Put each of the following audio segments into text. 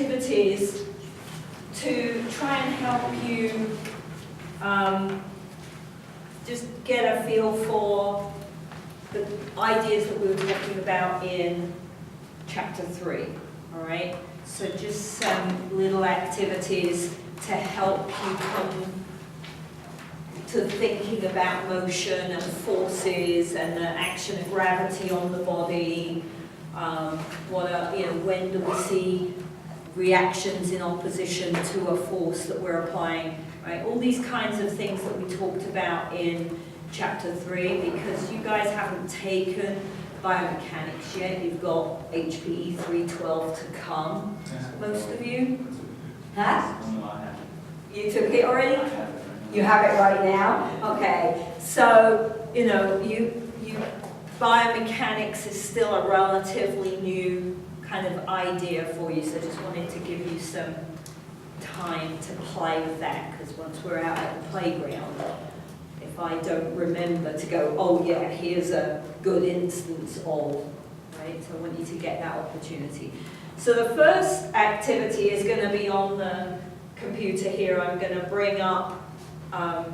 activities to try and help you just get a feel for the ideas that we were talking about in chapter 3, all right? So just some little activities to help you come to thinking about motion and forces and the action of gravity on the body. When do we see reactions in opposition to a force that we're applying, right? All these kinds of things that we talked about in chapter 3, because you guys haven't taken biomechanics yet. You've got HPE 312 to come, most of you. Huh? You took it already? You have it right now? Okay. So, biomechanics is still a relatively new kind of idea for you, so I just wanted to give you some time to play with that, because once we're out at the playground, if I don't remember to go, oh yeah, here's a good instance of, right? So I want you to get that opportunity. So the first activity is going to be on the computer here. I'm going to bring up a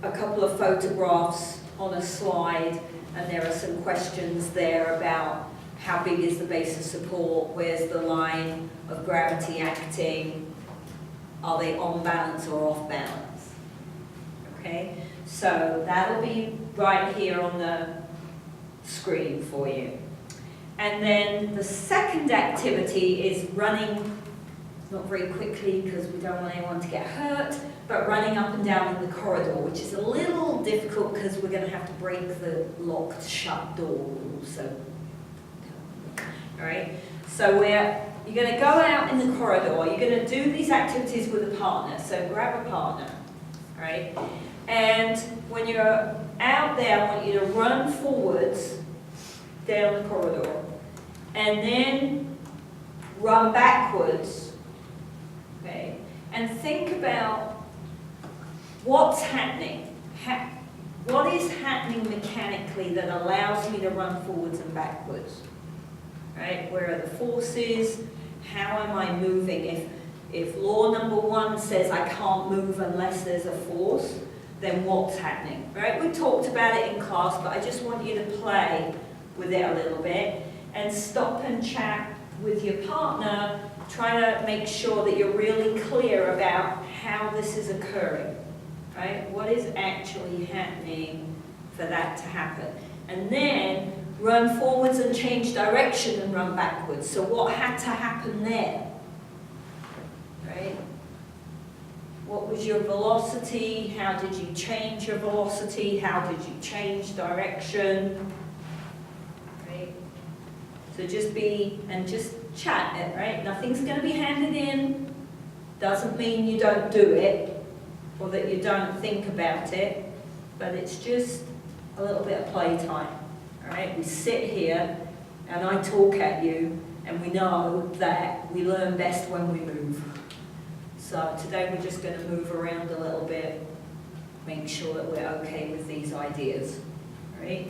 couple of photographs on a slide, and there are some questions there about how big is the base of support, where's the line of gravity acting, are they on balance or off balance? Okay, so that'll be right here on the screen for you. And then the second activity is running, not very quickly because we don't want anyone to get hurt, but running up and down in the corridor, which is a little difficult because we're going to have to break the locked shut door also. All right, so you're going to go out in the corridor, you're going to do these activities with a partner, so grab a partner, all right? And when you're out there, I want you to run forwards down the corridor, and then run backwards, okay? And think about what's happening. What is happening mechanically that allows me to run forwards and backwards? Right? Where are the forces? How am I moving? If law number 1 says I can't move unless there's a force, then what's happening? Right? We talked about it in class, but I just want you to play with it a little bit and stop and chat with your partner, trying to make sure that you're really clear about how this is occurring. Right? What is actually happening for that to happen? And then run forwards and change direction and run backwards. So what had to happen there? Right? What was your velocity? How did you change your velocity? How did you change direction? Right? So just chat it, right? Nothing's going to be handed in. Doesn't mean you don't do it or that you don't think about it, but it's just a little bit of playtime. All right, we sit here and I talk at you, and we know that we learn best when we move. So today we're just going to move around a little bit, make sure that we're okay with these ideas. All right.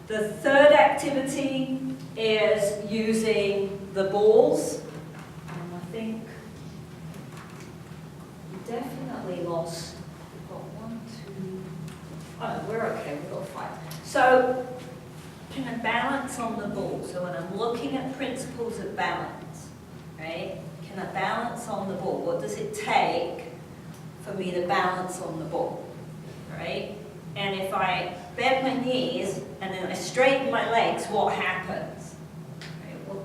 The third activity is using the balls. And I think we definitely lost. We've got 1, 2. Oh, we're okay. We've got 5. So can I balance on the ball? So when I'm looking at principles of balance, right? Can I balance on the ball? What does it take for me to balance on the ball, right? And if I bend my knees and then I straighten my legs, what happens? Right?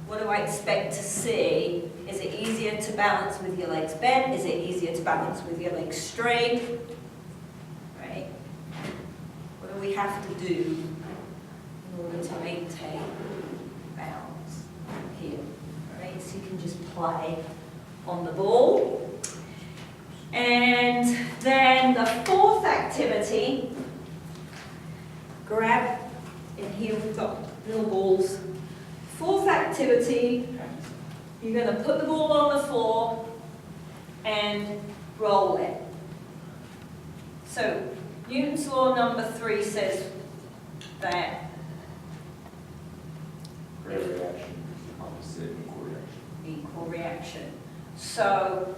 What do I expect to see? Is it easier to balance with your legs bent? Is it easier to balance with your legs straight? Right? What do we have to do in order to maintain balance here? All right, so you can just play on the ball. And then the fourth activity, grab, in here we've got little balls. Fourth activity, you're going to put the ball on the floor and roll it. So Newton's law number 3 says that Great reaction is opposite equal reaction. Equal action. So,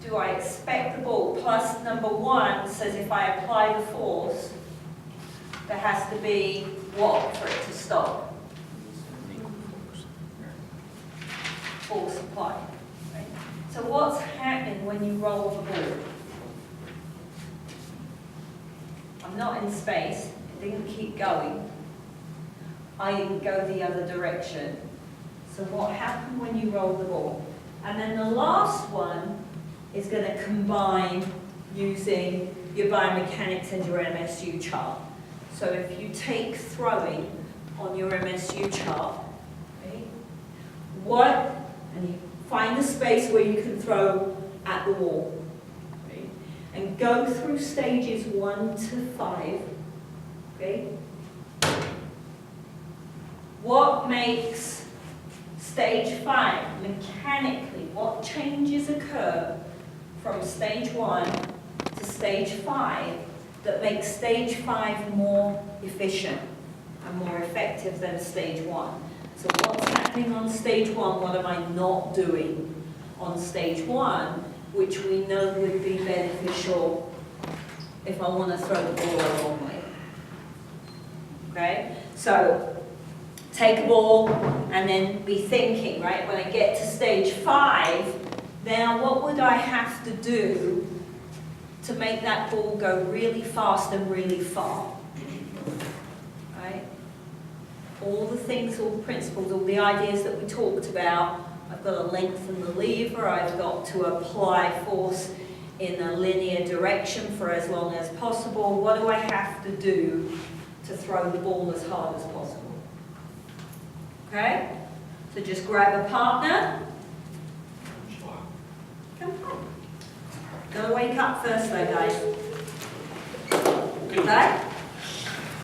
do I expect the ball? Plus number 1 says if I apply the force, there has to be what for it to stop? Force applied. Right? So what's happening when you roll the ball? I'm not in space, it didn't keep going. I didn't go the other direction. So what happened when you roll the ball? And then the last one is going to combine using your biomechanics and your MSU chart. So if you take throwing on your MSU chart, right, and you find the space where you can throw at the wall, right, and go through stages 1 to 5, okay? What makes stage 5 mechanically, what changes occur from stage 1 to stage 5 that makes stage 5 more efficient and more effective than stage 1? So what's happening on stage 1, what am I not doing on stage 1, which we know would be beneficial if I want to throw the ball a long way? Okay, so take a ball and then be thinking, right, when I get to stage 5, now what would I have to do to make that ball go really fast and really far? Right? All the things, all the principles, all the ideas that we talked about. I've got to lengthen the lever, I've got to apply force in a linear direction for as long as possible. What do I have to do to throw the ball as hard as possible? Okay? So just grab a partner. Come on. Gotta wake up first though, guys. Okay?